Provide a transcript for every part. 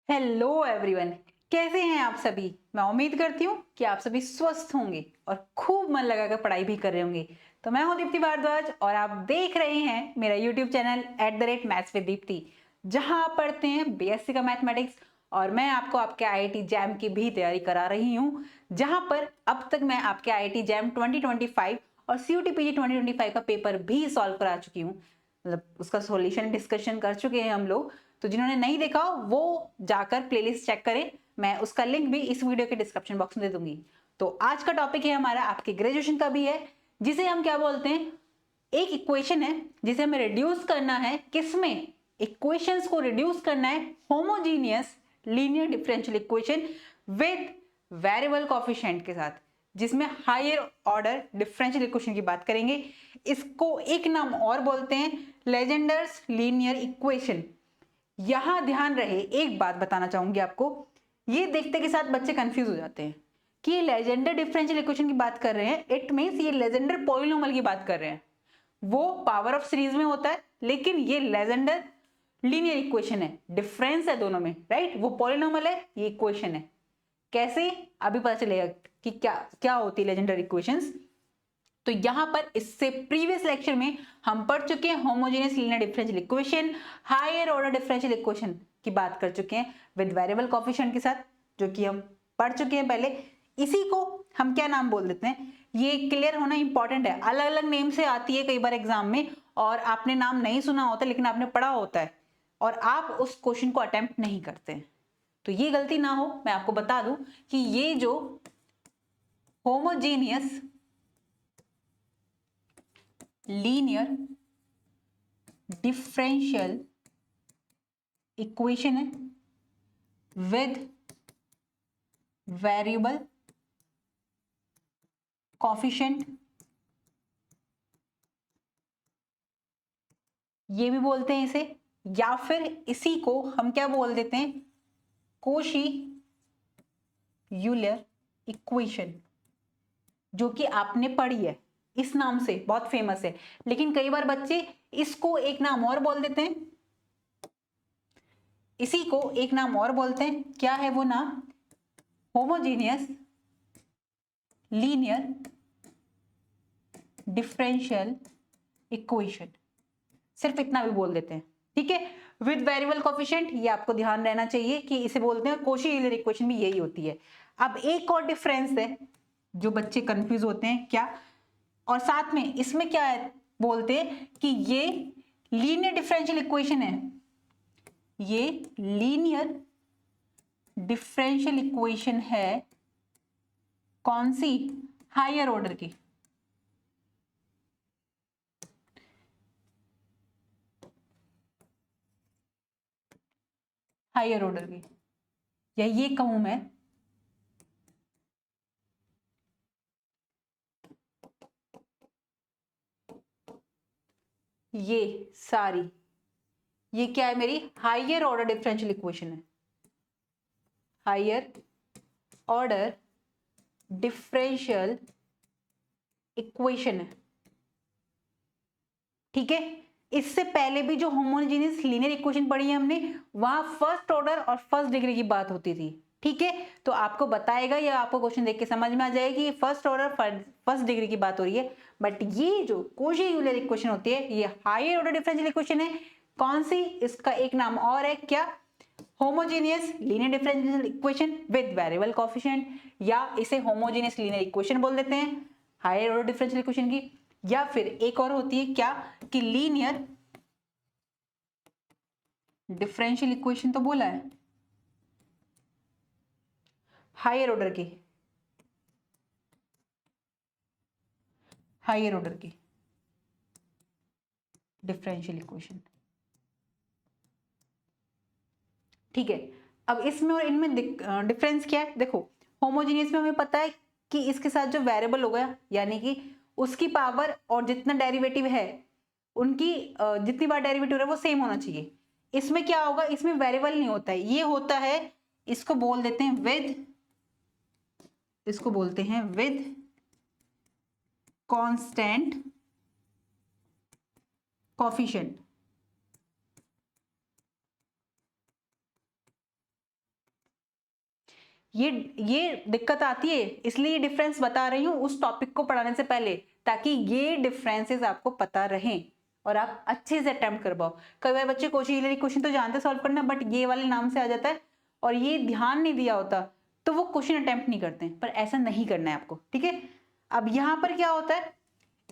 Hello everyone. कैसे हैं आप सभी। मैं उम्मीद करती हूँ कि आप सभी स्वस्थ होंगे और खूब मन लगाकर पढ़ाई भी कर रहे होंगे। तो मैं हूं दीप्ति भारद्वाज और आप देख रहे हैं मेरा YouTube channel @maths with Deepti, जहां आप पढ़ते हैं बीएससी का मैथमेटिक्स। और मैं आपको आपके आईआईटी जैम की भी तैयारी करा रही हूँ, जहां पर अब तक मैं आपके आईआईटी जैम 2025 और सीयूटी पीजी 2025 का पेपर भी सॉल्व करा चुकी हूँ। मतलब उसका सॉल्यूशन डिस्कशन कर चुके हैं हम लोग। तो जिन्होंने नहीं देखा वो जाकर प्लेलिस्ट चेक करें। मैं उसका लिंक भी इस वीडियो के डिस्क्रिप्शन बॉक्स में दे दूंगी। तो आज का टॉपिक है हमारा आपके ग्रेजुएशन का भी है, जिसे हम क्या बोलते हैं, एक इक्वेशन है जिसे हमें रिड्यूस करना है। किसमें? इक्वेशंस को रिड्यूस करना है homogeneous linear differential equation with variable coefficient के साथ, जिसमें हायर ऑर्डर डिफरेंशियल इक्वेशन की बात करेंगे। इसको एक नाम और बोलते हैं लेजेंडर्स लीनियर इक्वेशन। यहां ध्यान रहे, एक बात बताना चाहूंगी आपको। ये देखते के साथ बच्चे कंफ्यूज हो जाते हैं कि ये लेजेंडर डिफरेंशियल इक्वेशन की बात कर रहे हैं, इट मींस ये लेजेंडर पॉलिनोमियल की बात कर रहे हैं। वो पावर ऑफ सीरीज में होता है, लेकिन ये लेजेंडर लीनियर इक्वेशन है। डिफरेंस है दोनों में, राइट। वो पॉलिनोमियल है, ये इक्वेशन है। कैसे? अभी पता चलेगा कि क्या क्या होती है लेजेंडर इक्वेशंस। तो यहां पर इससे प्रीवियस लेक्चर में हम पढ़ चुके हैं homogeneous linear differential equation, higher order differential equation की बात कर चुके हैं विद वेरिएबल कोफिशिएंट के साथ, जो कि हम पढ़ चुके हैं पहले। इसी को हम क्या नाम बोल देते हैं, ये क्लियर होना इंपॉर्टेंट है। अलग अलग नेम से आती है कई बार एग्जाम में, और आपने नाम नहीं सुना होता लेकिन आपने पढ़ा होता है, और आप उस क्वेश्चन को अटेम्प्ट नहीं करते हैं। तो ये गलती ना हो, मैं आपको बता दूं कि ये जो होमोजीनियस लीनियर डिफरेंशियल इक्वेशन है विद वेरिएबल कोफिशिएंट, ये भी बोलते हैं इसे, या फिर इसी को हम क्या बोल देते हैं, कोशी यूलर इक्वेशन, जो कि आपने पढ़ी है इस नाम से, बहुत फेमस है। लेकिन कई बार बच्चे इसको एक नाम और बोल देते हैं, इसी को एक नाम और बोलते हैं। क्या है वो नाम? होमोजीनियस लीनियर डिफरेंशियल इक्वेशन, सिर्फ इतना भी बोल देते हैं, ठीक है। विद वेरिएबल कोफिशिएंट, ये आपको ध्यान रहना चाहिए कि इसे बोलते हैं कोशी यूलर इक्वेशन, भी यही होती है। अब एक और डिफरेंस है जो बच्चे कंफ्यूज होते हैं, क्या? और साथ में इसमें क्या है, बोलते हैं कि ये लीनियर डिफरेंशियल इक्वेशन है, ये लीनियर डिफरेंशियल इक्वेशन है कौन सी? हायर ऑर्डर की। हायर ऑर्डर की, या ये कहूं मैं, ये सारी, ये क्या है, मेरी हायर ऑर्डर डिफरेंशियल इक्वेशन है। हायर ऑर्डर डिफरेंशियल इक्वेशन है, ठीक है। इससे पहले भी जो होमोजेनियस लीनियर इक्वेशन पढ़ी है हमने, वहां फर्स्ट ऑर्डर और फर्स्ट डिग्री की बात होती थी, ठीक है। तो आपको बताएगा या आपको क्वेश्चन देख के समझ में आ जाएगी ये फर्स्ट ऑर्डर फर्स्ट डिग्री की बात हो रही है। बट ये जो कोशी यूलर इक्वेशन होती है, ये हायर ऑर्डर डिफरेंशियल इक्वेशन है। कौन सी? इसका एक नाम और है, क्या? Homogeneous linear differential equation with variable coefficient, या इसे होमोजेनियस लीनियर इक्वेशन बोल देते हैं हायर ऑर्डर डिफरेंशियल इक्वेशन की। या फिर एक और होती है क्या, कि लीनियर डिफरेंशियल इक्वेशन तो बोला है, हायर ऑर्डर की, हायर ऑर्डर की डिफरेंशियल इक्वेशन, ठीक है। अब इसमें और इनमें डिफरेंस क्या है, देखो। होमोजीनियस में हमें पता है कि इसके साथ जो वेरिएबल होगा, यानी कि उसकी पावर और जितना डेरिवेटिव है, उनकी जितनी बार डेरिवेटिव है वो सेम होना चाहिए। इसमें क्या होगा, इसमें वेरिएबल नहीं होता है, ये होता है, इसको बोल देते हैं विद, इसको बोलते हैं विद कांस्टेंट कोफिशिएंट। ये दिक्कत आती है, इसलिए ये डिफरेंस बता रही हूँ उस टॉपिक को पढ़ाने से पहले, ताकि ये डिफरेंसेस आपको पता रहें और आप अच्छे से अटेम्प्ट कर पाओ। कई बार बच्चे कोशिश क्वेश्चन तो जानते सॉल्व करना, बट ये वाले नाम से आ जाता है और ये ध्यान नहीं दिया होता तो वो क्वेश्चन अटेम्प्ट नहीं करते हैं। पर ऐसा नहीं करना है आपको, ठीक है। अब यहाँ पर क्या होता है,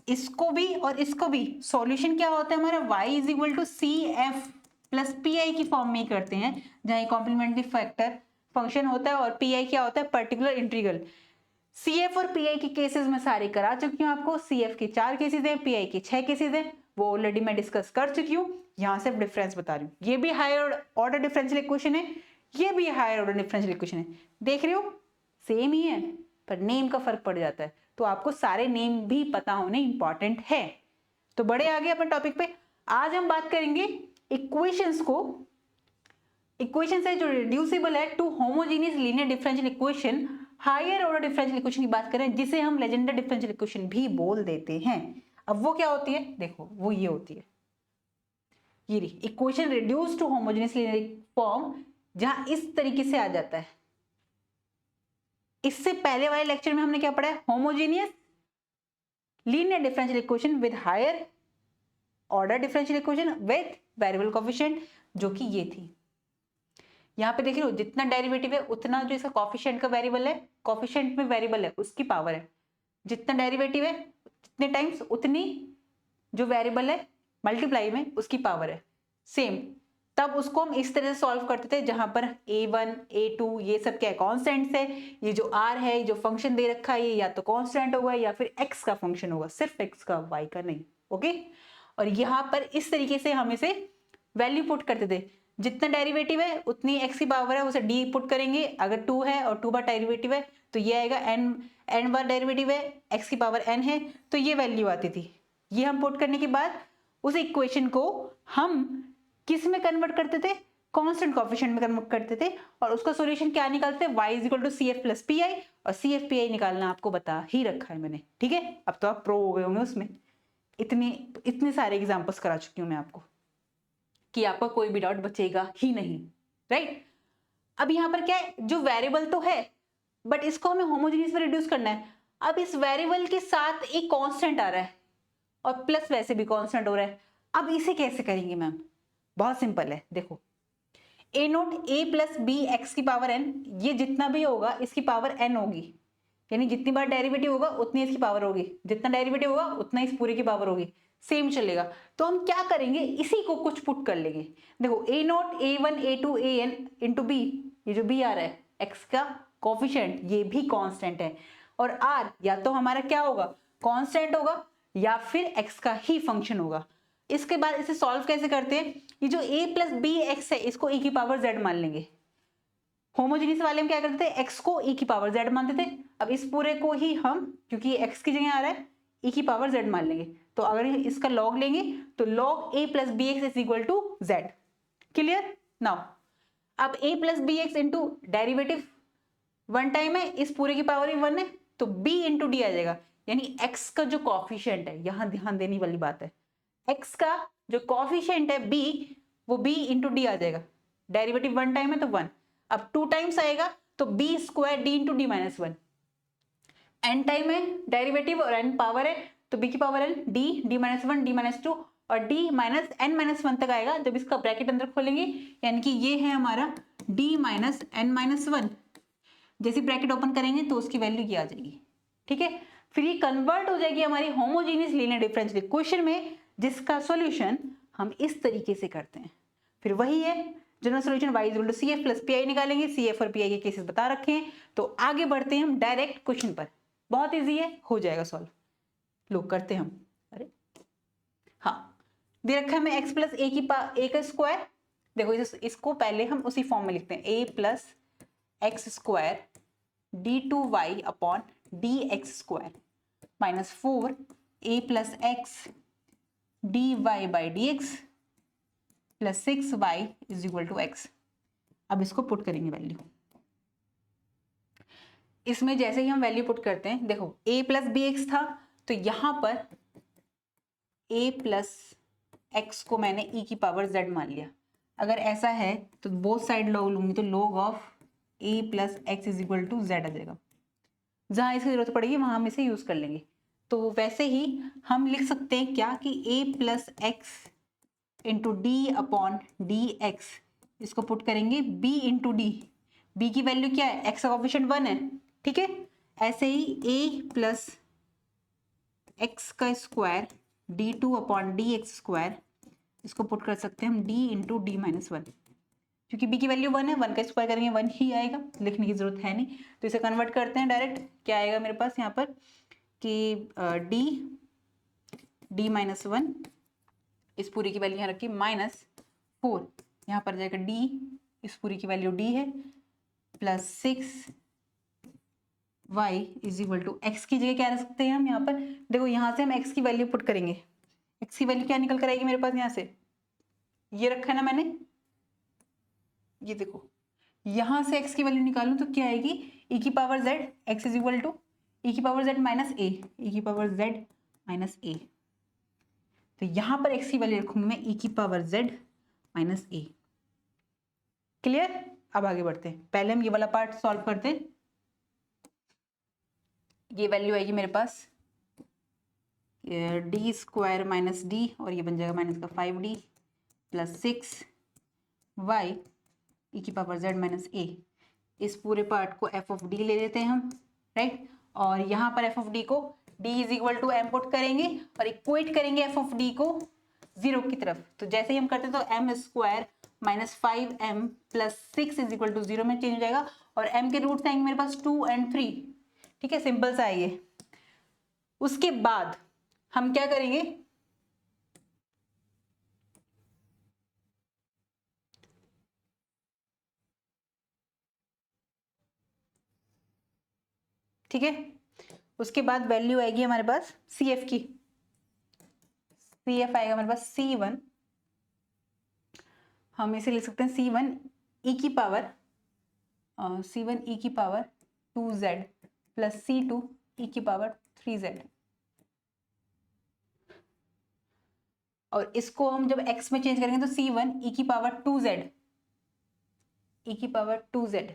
इसको भी और इसको भी सॉल्यूशन क्या होता है हमारा, y is equal to C F plus P I की फॉर्म में ही करते हैं, जहां ये कॉम्प्लीमेंट्री फैक्टर फंक्शन होता है और पी आई क्या होता है, पर्टिकुलर इंटीग्रल। सी एफ और पी आई के केसेस में सारे करा चुकी हूँ आपको, सी एफ के 4 केसेस हैं, पी आई के 6 केसेस हैं, वो ऑलरेडी मैं डिस्कस कर चुकी हूँ। यहाँ सिर्फ डिफरेंस बता रही हूँ, ये भी हायर ऑर्डर डिफरेंशियल इक्वेशन है, ये भी हायर ऑर्डर डिफरेंशियल इक्वेशन है, देख रहे हो सेम ही है, पर नेम का फर्क पड़ जाता है। तो आपको सारे नेम भी पता होने इंपॉर्टेंट है। तो बड़े आगे अपने टॉपिक पे, आज हम बात करेंगे इक्वेशंस को, इक्वेशन से जो रिड्यूसिबल है to homogeneous linear differential equation, higher order differential equation की बात करें, जिसे हम लेजेंडर डिफरेंशियल इक्वेशन भी बोल देते हैं। अब वो क्या होती है, देखो वो ये होती है, ये equation reduce to homogeneous linear form, जहां इस तरीके से आ जाता है। इससे पहले वाले लेक्चर में हमने क्या पढ़ा है, homogeneous linear differential equation with higher order differential equation with variable coefficient, जो कि ये थी। यहाँ पे देख रहे हो जितना डेरिवेटिव है उतना जो इसका कोएफिशिएंट का वेरिएबल है, कोएफिशिएंट में वेरिएबल है उसकी पावर है, जितना डेरिवेटिव है जितने टाइम्स उतनी जो वेरिएबल है मल्टीप्लाई में उसकी पावर है सेम। तब उसको हम इस तरह से सॉल्व करते थे, जहां पर a1 a2 ये सब क्या है, कॉन्स्टेंट्स है, ये जो r है जो फंक्शन दे रखा है ये या तो कांस्टेंट होगा या फिर x का फंक्शन होगा, सिर्फ x का, y का नहीं, ओके। और यहाँ पर इस तरीके से हम इसे वैल्यू पुट करते थे, जितना डेरिवेटिव है उतनी x की पावर है उसे d पुट करेंगे, अगर 2 है और 2 बार डेरिवेटिव है तो ये आएगा n बार डेरिवेटिव है, x की पावर n है, तो ये वैल्यू आती थी। ये हम पुट करने के बाद उस इक्वेशन को हम किस में कन्वर्ट करते थे, कांस्टेंट कोएफिशिएंट में कन्वर्ट करते थे, और उसका सॉल्यूशन क्या निकालते थे, y is equal to C F plus P I, और सी एफ पी आई निकालना आपको बता ही रखा है मैंने, ठीक है। अब तो आप प्रो हो गए होंगे उसमें, इतने सारे एग्जांपल्स करा चुकी हूँ मैं आपको कि आपका कोई भी डाउट बचेगा ही नहीं, राइट। अब यहाँ पर क्या है, जो वेरिएबल तो है बट इसको हमें होमोजेनियस में रिड्यूस करना है। अब इस वेरिएबल के साथ एक कांस्टेंट आ रहा है और प्लस वैसे भी कांस्टेंट हो रहा है। अब इसे कैसे करेंगे मैम, बहुत सिंपल है, देखो a naught a plus B X की पावर n, ये जितना भी होगा इसकी पावर n होगी, यानी जितनी बार डेरिवेटिव होगा उतनी इसकी पावर होगी, जितना डेरिवेटिव होगा उतना इस पूरे की पावर होगी, सेम चलेगा। तो हम क्या करेंगे, इसी को कुछ पुट कर लेंगे। देखो a naught a1 a2 an into B, ये जो b आ रहा है x का कोफिशिएंट, ये भी कांस्टेंट है, और r या तो हमारा क्या होगा, कांस्टेंट होगा या फिर x का ही फंक्शन होगा। इसके बाद इसे सॉल्व कैसे करते हैं, ये जो a प्लस बी एक्स है इसको e की पावर z मान लेंगे। होमोजेनियस वाले में क्या करते थे, x को e की पावर z मानते थे। अब इस पूरे को ही हम, क्योंकि x की जगह आ रहा है, e की पावर z मान लेंगे। तो अगर इसका लॉग लेंगे तो log a plus B X is equal to z। Clear now. अब a plus B X into derivative one time है, इस पूरे की पावर ही 1 है, तो b इंटू डी आ जाएगा, यानी x का जो कॉफिशिएंट है, यहां ध्यान देने वाली बात है, x का जो कॉफिशिएंट है b, वो b इंटू डी आ जाएगा, डेरिवेटिव वन टाइम है तो 1, अब 2 टाइम्स आएगा तो b square D into D minus 1, n time है डेरिवेटिव और n पावर है तो b की power n, D minus 1 D minus 2 और d माइनस n माइनस 1 तक आएगा जब इसका ब्रैकेट अंदर खोलेंगे, यानी कि ये है हमारा d माइनस n माइनस 1। जैसे ब्रैकेट ओपन करेंगे तो उसकी वैल्यू ये आ जाएगी, ठीक है। फिर ये कन्वर्ट हो जाएगी हमारी होमोजेनियस लीनियर डिफरेंशियल इक्वेशन में, जिसका सॉल्यूशन हम इस तरीके से करते हैं। फिर वही है general solution y equal to C F plus P I निकालेंगे, सी एफ और पी आई के केसेस बता रखे हैं। तो आगे बढ़ते हैं हम डायरेक्ट क्वेश्चन पर, बहुत इजी है, हो जाएगा सॉल्व। लोग करते हैं हम, अरे हाँ दे रखा है हमें x प्लस ए का स्क्वायर। देखो इसको पहले हम उसी फॉर्म में लिखते हैं, a plus X square D two Y upon D X square minus 4 a plus X D Y by D X plus 6y is equal to X. अब इसको पुट करेंगे वैल्यू, इसमें जैसे ही हम वैल्यू पुट करते हैं, देखो a प्लस बी एक्स था तो यहां पर a प्लस एक्स को मैंने e की पावर z मान लिया। अगर ऐसा है तो बोथ साइड लॉग लूंगी, तो log of A plus X is equal to Z आ जाएगा। जहाँ इसकी जरूरत पड़ेगी वहां हम इसे यूज कर लेंगे। तो वैसे ही हम लिख सकते हैं क्या कि A plus X into D upon D X, इसको पुट करेंगे बी इंटू डी। बी की वैल्यू क्या है, एक्स का कोफिशिएंट 1 है, ठीक है। ऐसे ही ए प्लस एक्स का square D two upon D X square, इसको पुट कर सकते हैं हम डी इंटू डी माइनस 1। क्योंकि b की वैल्यू 1 है, 1 का स्क्वायर करेंगे 1 ही आएगा, लिखने की जरूरत है नहीं। तो इसे कन्वर्ट करते हैं डायरेक्ट, क्या आएगा मेरे पास यहाँ पर कि डी माइनस 1, इस पूरी की वैल्यू यहाँ रखी -4, यहाँ पर जाएगा d, इस पूरी की वैल्यू d है, plus 6y is equal to x की जगह क्या रख सकते हैं हम यहाँ पर, देखो यहाँ से हम x की वैल्यू पुट करेंगे। x की वैल्यू क्या निकल कर आएगी मेरे पास, यहाँ से ये रखा है ना मैंने, ये देखो यहां से x की वैल्यू निकालूं तो क्या आएगी, e की power z x is equal to e की power z minus a, e की पावर z माइनस a। तो यहां पर x की वैल्यू रखूंगी मैं e की power z minus a। Clear. अब आगे बढ़ते हैं, पहले हम ये वाला पार्ट सॉल्व करते हैं। ये वैल्यू आएगी मेरे पास डी स्क्वायर माइनस डी, और ये बन जाएगा माइनस का 5d प्लस 6y e की पावर z माइनस a। इस पूरे पार्ट को f ऑफ d ले लेते हैं हम, राइट। और यहाँ पर f ऑफ d को d is equal to m put करेंगे और इक्वेट करेंगे f ऑफ d को 0 की तरफ। तो जैसे ही हम करते तो m square minus 5m plus 6 is equal to 0 में चेंज हो जाएगा, और m के रूट्स आएंगे मेरे पास 2 और 3, ठीक है, सिंपल सा है ये। उसके बाद हम क्या करेंगे, ठीक है, उसके बाद वैल्यू आएगी हमारे पास CF की, CF आएगा हमारे पास C1, हम इसे लिख सकते हैं C1 e की पावर C1 e की power 2z plus C2 e की पावर 3z। और इसको हम जब x में चेंज करेंगे तो C1 e की पावर 2z, e की पावर 2z,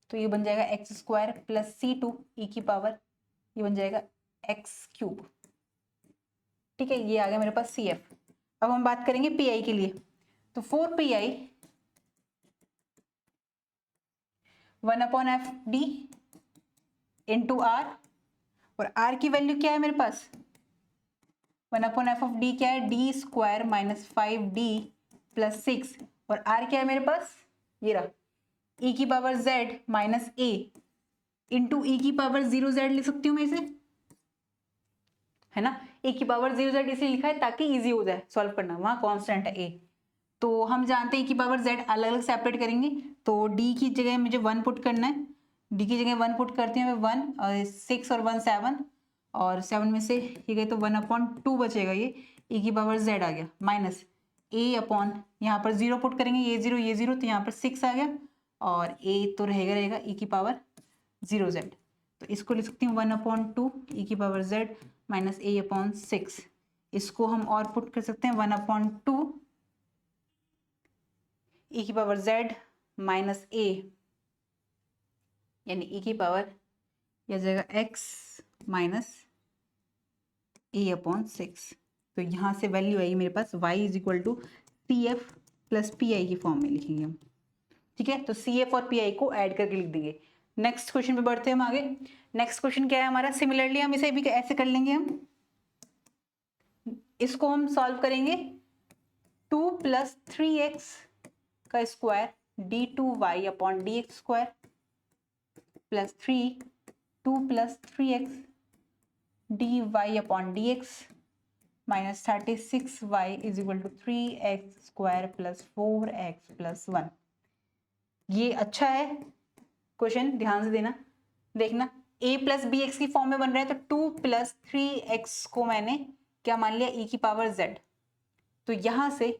तो ये बन जाएगा x square plus C2 e की पावर, ये बन जाएगा x क्यूब, ठीक है। ये आ गया मेरे पास CF। अब हम बात करेंगे PI के लिए, तो 4PI 1/FD इंटू R, और R की वैल्यू क्या है मेरे पास, 1/F ऑफ D क्या है, D square minus 5D plus 6, और R क्या है मेरे पास, ये रहा e की power z minus a into e की पावर 0z लिख सकती हूँ मैं इसे, है ना। e की पावर 0z इसलिए लिखा है ताकि इजी हो जाए सॉल्व करना, वहां कांस्टेंट है a। तो हम जानते हैं e की पावर z अलग अलग सेपरेट करेंगे, तो d की जगह मुझे 1 पुट करना है, d की जगह 1 पुट करती हूँ मैं 1, और 6 और 1 7, और 7 में से ये गए तो 1/2 बचेगा, ये e की पावर z आ गया, माइनस a अपॉन यहाँ पर 0 पुट करेंगे, ये 0 तो यहाँ पर 6 आ गया, और a तो रहेगा e की पावर 0z। तो इसको लिख सकती हूँ 1/2 e की power z minus a upon 6। इसको हम और पुट कर सकते हैं 1/2 e की पावर z माइनस a, यानी e की पावर यह जाएगा x माइनस a अपॉन 6। तो यहाँ से वैल्यू आई मेरे पास y is equal to CF plus PI की फॉर्म में लिखेंगे हम, ठीक है। तो CF और PI को ऐड करके लिख देंगे। नेक्स्ट क्वेश्चन पे बढ़ते हैं हम आगे। नेक्स्ट क्वेश्चन क्या है हमारा, सिमिलरली हम इसे भी ऐसे कर लेंगे, हम इसको हम सॉल्व करेंगे 2 प्लस 3x का square d2y upon dx square plus 2 plus 3x dy upon dx minus 36y is equal to 3x square plus 4x plus 1। ये अच्छा है क्वेश्चन, ध्यान से देना, देखना a प्लस बी एक्स की फॉर्म में बन रहा है, तो 2 प्लस 3x को मैंने क्या मान लिया, e की पावर z। तो यहां से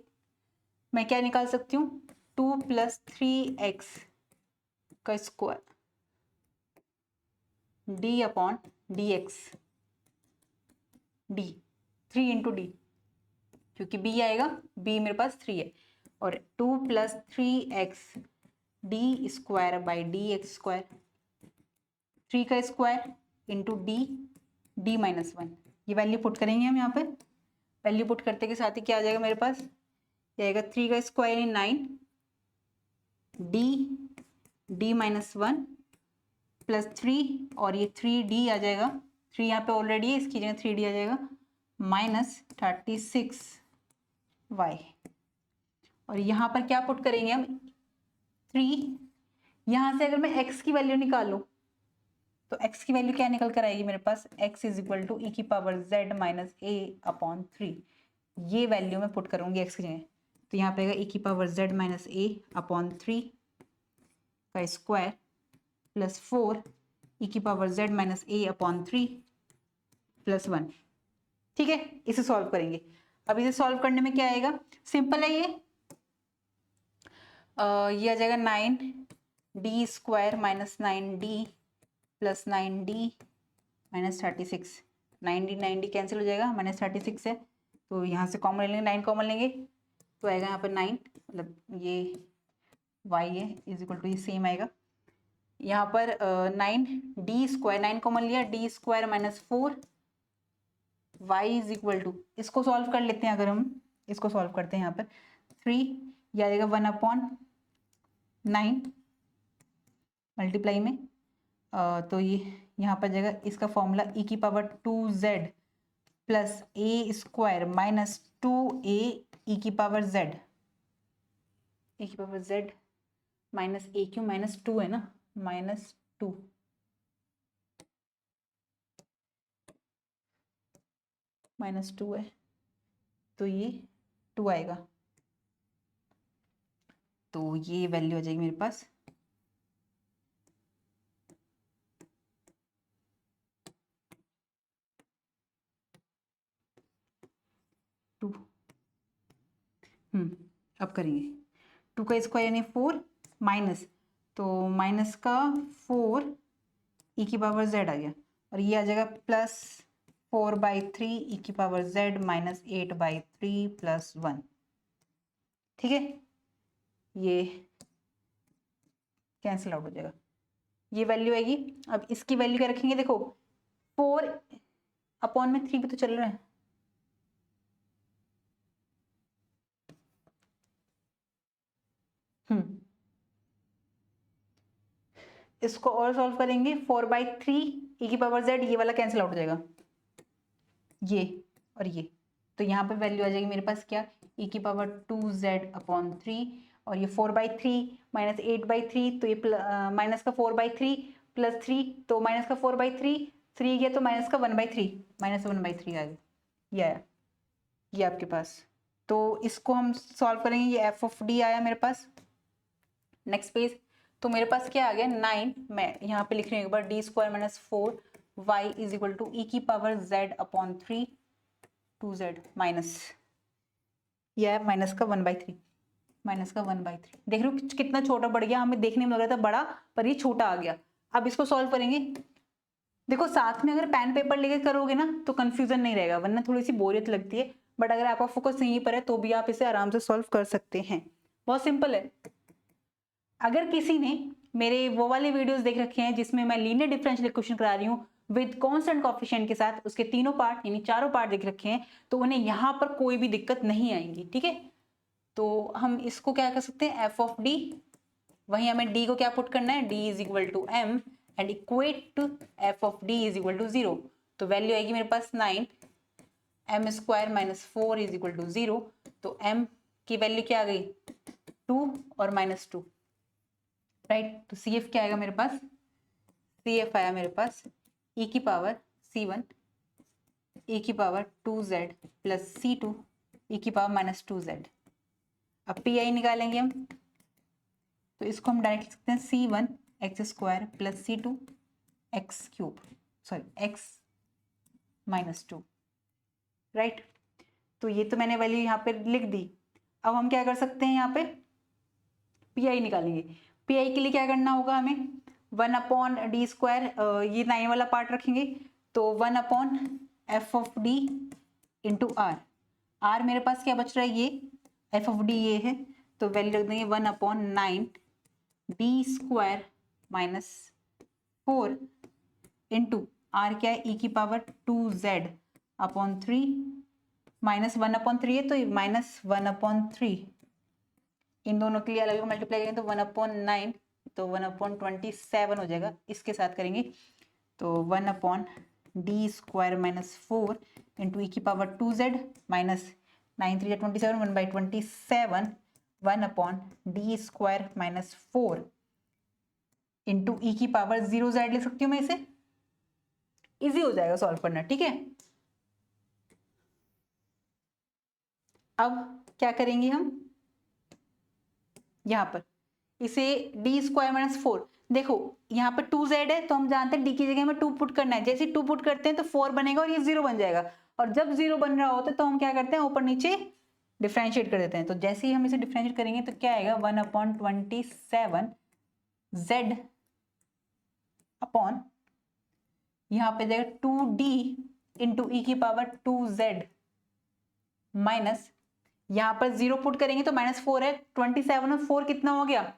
मैं क्या निकाल सकती हूँ, 2 प्लस 3x का square d upon dx, d 3 into D, क्योंकि b आएगा, b मेरे पास 3 है, और 2 plus 3x D square by D X square, 3 का स्क्वायर इंटू डी माइनस 1। ये वैल्यू पुट करेंगे हम यहाँ पर। वैल्यू पुट करते के साथ ही क्या आ जाएगा मेरे पास, ये आएगा 3 का स्क्वायर इन 9 डी माइनस 1 प्लस 3, और ये 3d आ जाएगा, 3 यहाँ पे ऑलरेडी है, इसकी जगह 3d आ जाएगा, माइनस 36y। और यहाँ पर क्या पुट करेंगे हम, 3, यहाँ से अगर मैं x की वैल्यू निकालूं तो x की वैल्यू क्या निकल कर आएगी मेरे पास, x is equal to E की power z minus a upon 3। ये वैल्यू मैं पुट करूंगी x की जगह, तो यहाँ पे आएगा ई की power z minus a upon 3 का स्क्वायर प्लस 4 ई की power z minus a upon 3 plus 1। ठीक है, इसे सॉल्व करेंगे। अब इसे सॉल्व करने में क्या आएगा, सिंपल है ये आ जाएगा 9d square minus 9d plus 9d minus 36। 9d cancel हो जाएगा, माइनस 36 है तो यहाँ से कॉमन ले लेंगे, 9 कॉमन लेंगे तो आएगा यहाँ पर 9, मतलब ये y है इज इक्वल टू ये सेम आएगा। यहाँ पर 9d स्क्वायर, 9 कॉमन लिया, d square minus 4 y is equal to, इसको सॉल्व कर लेते हैं। अगर हम इसको सॉल्व करते हैं यहाँ पर 3, यह आ जाएगा 1/9 मल्टीप्लाई में तो ये यहाँ पर जाएगा, इसका फॉर्मूला ई की पावर 2z प्लस ए स्क्वायर माइनस 2a ई की पावर z, ई की पावर z माइनस ए क्यों, माइनस 2 है ना, माइनस 2 माइनस 2 है तो ये 2 आएगा, तो ये वैल्यू आ जाएगी मेरे पास 2। अब करेंगे 2 का स्क्वायर यानी 4 माइनस, तो माइनस का 4 ई की पावर z आ गया, और ये आ जाएगा प्लस 4/3 ई की पावर z माइनस 8/3 प्लस 1। ठीक है, ये कैंसिल आउट हो जाएगा, ये वैल्यू आएगी। अब इसकी वैल्यू क्या रखेंगे, देखो 4 अपॉन में 3 भी तो चल रहा है, इसको और सॉल्व करेंगे 4/3 ई की पावर z, ये वाला कैंसिल आउट हो जाएगा, ये और ये, तो यहाँ पे वैल्यू आ जाएगी मेरे पास क्या, ई की पावर 2z अपॉन 3, और ये 4/3 माइनस 8/3, तो ये माइनस का 4/3 प्लस 3, तो माइनस का 4/3, 3 गया तो माइनस का 1/3, माइनस 1/3 आ गया, ये आया, ये आपके पास। तो इसको हम सॉल्व करेंगे, ये एफ ऑफ डी आया मेरे पास। नेक्स्ट पेज, तो मेरे पास क्या आ गया 9, मैं यहाँ पे लिख रही हूँ एक बार, D square minus 4 Y is equal to E की power z upon 3 2z minus, यह है माइनस का 1/3, माइनस का 1/3। देख रहे हो कितना छोटा बढ़ गया, हमें देखने में लग रहा था बड़ा पर ये छोटा आ गया। अब इसको सॉल्व करेंगे, देखो साथ में अगर पेन पेपर लेके करोगे ना तो कंफ्यूजन नहीं रहेगा, वरना थोड़ी सी बोरियत लगती है, बट अगर आपका फोकस यहीं पर है तो भी आप इसे आराम से सॉल्व कर सकते हैं, बहुत सिंपल है। अगर किसी ने मेरे वो वाले वीडियोस देख रखे हैं जिसमें मैं लीनियर डिफरेंशियल इक्वेशन करा रही हूँ विद कांस्टेंट कोएफिशिएंट के साथ, उसके तीनों पार्ट यानी चारों पार्ट देख रखे हैं, तो उन्हें यहाँ पर कोई भी दिक्कत नहीं आएगी। ठीक है, तो हम इसको क्या कर सकते हैं, एफ ऑफ डी, वहीं हमें डी को क्या पुट करना है, D is equal to M and equate to F of D is equal to 0, तो वैल्यू आएगी मेरे पास 9 M square minus 4 is equal to 0, तो एम की वैल्यू क्या आ गई 2 और माइनस 2, राइट। तो सी एफ क्या आएगा मेरे पास, सी एफ आया मेरे पास ई की पावर c1 ई की पावर 2z प्लस c2 ई की पावर माइनस 2z। अब पी आई निकालेंगे हम, तो इसको हम डायरेक्ट लिख सकते हैं c1 x square plus c2 x cube, sorry x minus 2, right. तो ये तो मैंने वैल्यू यहाँ पे लिख दी। अब हम क्या कर सकते हैं, यहाँ पे पी आई निकालेंगे। पी आई के लिए क्या करना होगा हमें, 1/d स्क्वायर, ये 9 वाला पार्ट रखेंगे, तो 1/f of d into R. R मेरे पास क्या बच रहा है, ये एफ ऑफ डी ये है, तो वैल्यू रख देंगे 1/9 D square minus 4 into R क्या है, e की पावर 2z/3 माइनस 1/3 है तो माइनस 1/3, इन दोनों के लिए अलग अलग मल्टीप्लाई करेंगे तो 1/9 तो 1/27 हो जाएगा। इसके साथ करेंगे तो 1/d square minus 4 into E की power 2z minus 9 3 27 1/27 1/d square minus 4 into E की पावर 0z ले सकती हूँ मैं इसे, इजी हो जाएगा सॉल्व करना, ठीक है। अब क्या करेंगे हम, यहाँ पर इसे डी स्क्वायर माइनस 4, देखो यहाँ पर 2z है तो हम जानते हैं डी की जगह में 2 पुट करना है, जैसे 2 पुट करते हैं तो 4 बनेगा और ये 0 बन जाएगा, और जब 0 बन रहा होता है तो हम क्या करते हैं ऊपर नीचे डिफरेंशिएट कर देते हैं। तो जैसे ही हम इसे डिफरेंशिएट करेंगे तो क्या आएगा 1/27 z अपॉन यहाँ पे जाएगा 2d इंटू ई की पावर 2z माइनस यहाँ पर 0 पुट करेंगे तो -4 है, 27 और 4 कितना हो गया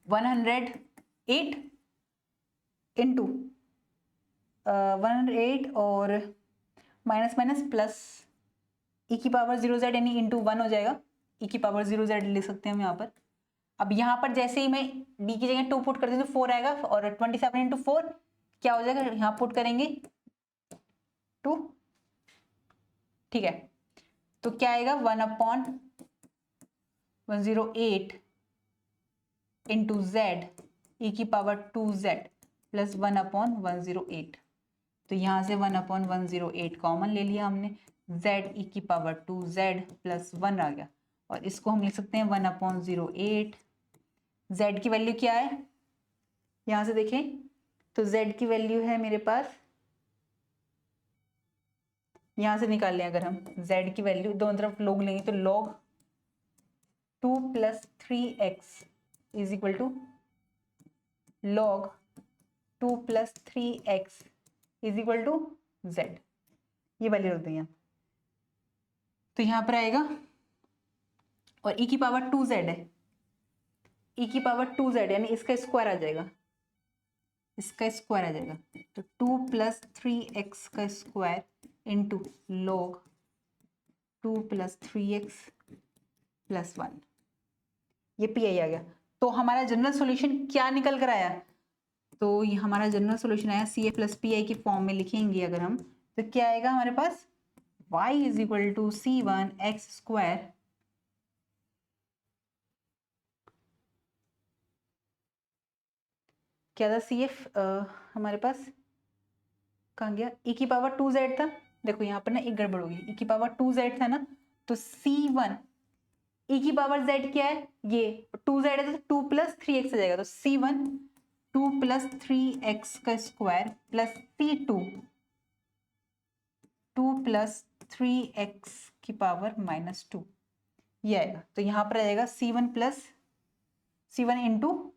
108 इंटू 108 और माइनस माइनस प्लस ई की पावर 0z यानी इंटू 1 हो जाएगा, ई की पावर 0z ले सकते हैं हम यहाँ पर। अब यहाँ पर जैसे ही मैं डी की जगह 2 पुट करती हूँ तो 4 आएगा और 27 इंटू 4 क्या हो जाएगा, यहाँ पुट करेंगे 2, ठीक है। तो क्या आएगा 1/108 इंटू जेड ई की पावर 2z प्लस 1/108, तो यहाँ से 1/108 कॉमन ले लिया हमने, z ई की पावर 2z प्लस 1 आ गया, और इसको हम लिख सकते हैं 1/08, z की वैल्यू क्या है यहाँ से देखें तो z की वैल्यू है मेरे पास, यहाँ से निकाल लें अगर हम z की वैल्यू दोनों तरफ log लेंगे तो log 2 + 3x is equal to log 2 + 3x is equal to z, ये वैल्यू रख देंगे। तो यहाँ पर आएगा और e की पावर 2z है, e की पावर 2z यानी इसका स्क्वायर आ जाएगा, इसका स्क्वायर आ जाएगा तो 2 + 3x का स्क्वायर इंटू log 2 + 3x + 1, ये पी आई आ गया। तो हमारा जनरल सॉल्यूशन क्या निकल कर आया, तो ये हमारा जनरल सॉल्यूशन आया सी ए प्लस पी आई की फॉर्म में लिखेंगे अगर हम तो क्या आएगा हमारे पास y is equal to c1x² क्या था सी एफ हमारे पास कहाँ गया, e की पावर 2z था, देखो यहाँ पर ना एक गड़बड़ होगी, e की पावर 2z था ना, तो c1 e की पावर z क्या है ये 2z है तो 2 + 3x आ जाएगा, तो c1 2 + 3x का स्क्वायर प्लस c2 2 + 3x की पावर -2, ये आएगा। तो यहाँ पर आ जाएगा c1 इंटू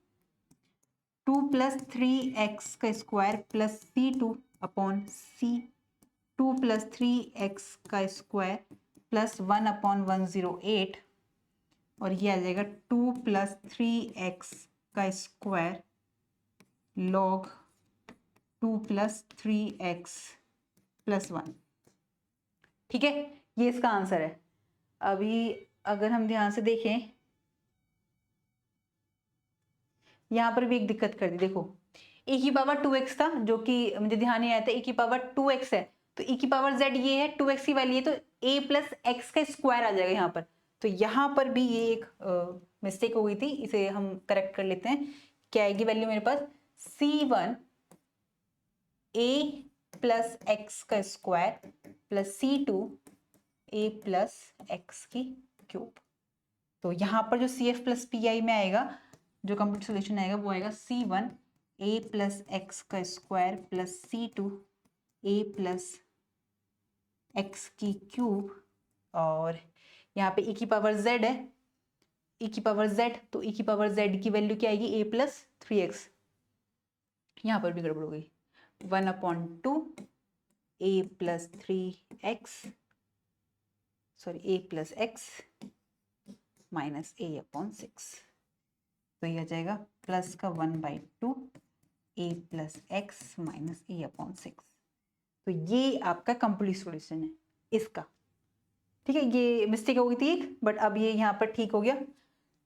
2 + 3x का square plus c2 upon c2 + 3x का स्क्वायर प्लस 1/108, और ये आ जाएगा 2 + 3x का स्क्वायर log 2 + 3x + 1, ठीक है, ये इसका आंसर है। अभी अगर हम ध्यान से देखें यहाँ पर भी एक दिक्कत कर दी, देखो e की पावर 2x था जो कि मुझे ध्यान नहीं आया था, e की पावर 2x है तो e की पावर z ये है 2x की वैल्यू है तो a + x का स्क्वायर आ जाएगा यहाँ पर, तो यहाँ पर भी ये एक मिस्टेक हो गई थी, इसे हम करेक्ट कर लेते हैं। क्या आएगी वैल्यू मेरे पास c1 a + x का square plus c2 a + x की क्यूब, तो यहाँ पर जो C F plus P I में आएगा जो कंप्लीट सोल्यूशन आएगा वो आएगा c1 a + x का square plus c2 a + x की क्यूब, और यहाँ पे e की पावर z है, e की पावर z तो e की पावर z की वैल्यू क्या आएगी a + 3x, यहाँ पर भी गड़बड़ हो गई 1/2 a + 3x sorry a + x minus A upon 6। तो ये आ जाएगा प्लस का 1/2 ए प्लस एक्स माइनस ए अपॉन 6। तो ये आपका कंप्लीट सॉल्यूशन है इसका। ठीक है, ये मिस्टेक हो गई थी एक, बट अब ये यहाँ पर ठीक हो गया।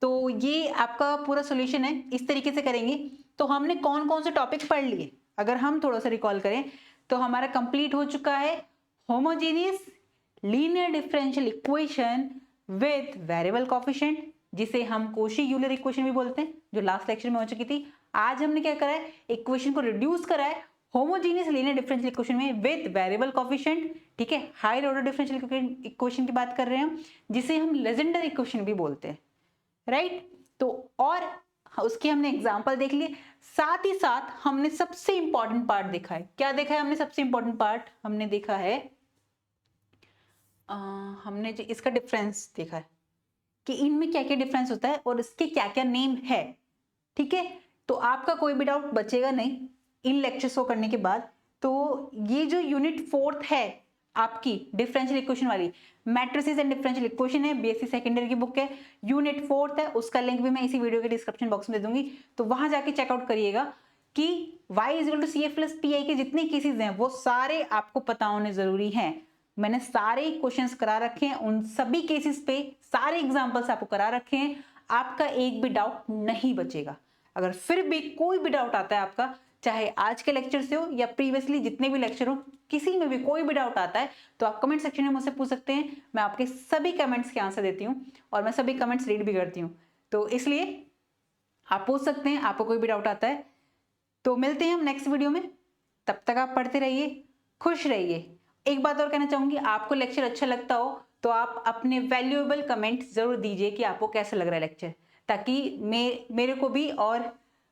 तो ये आपका पूरा सॉल्यूशन है। इस तरीके से करेंगे तो हमने कौन कौन से टॉपिक पढ़ लिए, अगर हम थोड़ा सा रिकॉल करें तो हमारा कंप्लीट हो चुका है homogeneous linear differential equation with variable coefficient, जिसे हम कोशी यूलर इक्वेशन भी बोलते हैं, जो लास्ट लेक्चर में हो चुकी थी। आज हमने क्या करा है, इक्वेशन को रिड्यूस करा है होमोजेनियस लीनियर डिफरेंशियल इक्वेशन में विद वेरिएबल कोफिशिएंट। ठीक है, हायर ऑर्डर डिफरेंशियल इक्वेशन की बात कर रहे हैं हम, जिसे हम लेजेंडर इक्वेशन भी बोलते हैं, राइट। तो और उसके हमने एग्जांपल देख लिए, साथ ही साथ हमने सबसे इंपॉर्टेंट पार्ट देखा है। क्या देखा है हमने? सबसे इंपॉर्टेंट पार्ट हमने देखा है, हमने जो इसका डिफरेंस देखा है कि इनमें क्या क्या डिफरेंस होता है और इसके क्या क्या नेम है। ठीक है, तो आपका कोई भी डाउट बचेगा नहीं इन लेक्चर्स को करने के बाद। तो ये जो यूनिट 4th है आपकी डिफरेंशियल इक्वेशन वाली, मैट्रिसेस एंड डिफरेंशियल इक्वेशन है, बीएससी सेकेंडरी की बुक है, यूनिट 4th है, उसका लिंक भी मैं इसी वीडियो के डिस्क्रिप्शन बॉक्स में दे दूंगी। तो वहां जाके चेकआउट करिएगा कि y = CF + PI के जितने केसेस हैं वो सारे आपको पता होने जरूरी हैं। मैंने सारे क्वेश्चंस करा रखे हैं, उन सभी केसेस पे सारे एग्जांपल्स आपको करा रखे हैं, आपका एक भी डाउट नहीं बचेगा। अगर फिर भी कोई भी डाउट आता है आपका, चाहे आज के लेक्चर से हो या प्रीवियसली जितने भी लेक्चर हो, किसी में भी कोई भी डाउट आता है तो आप कमेंट सेक्शन में मुझसे पूछ सकते हैं। मैं आपके सभी कमेंट्स के आंसर देती हूँ और मैं सभी कमेंट्स रीड भी करती हूँ, तो इसलिए आप पूछ सकते हैं आपको कोई भी डाउट आता है। तो मिलते हैं हम नेक्स्ट वीडियो में, तब तक आप पढ़ते रहिए, खुश रहिए। एक बात और कहना चाहूंगी, आपको लेक्चर अच्छा लगता हो तो आप अपने वैल्यूएबल कमेंट जरूर दीजिए कि आपको कैसा लग रहा है लेक्चर, ताकि मेरे को भी और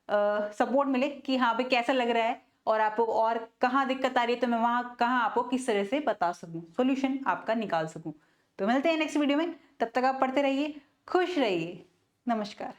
सपोर्ट मिले कि हाँ भाई कैसा लग रहा है और आपको और कहाँ दिक्कत आ रही है, तो मैं वहाँ कहाँ आपको किस तरह से बता सकूँ, सॉल्यूशन आपका निकाल सकूँ। तो मिलते हैं नेक्स्ट वीडियो में, तब तक आप पढ़ते रहिए, खुश रहिए। नमस्कार।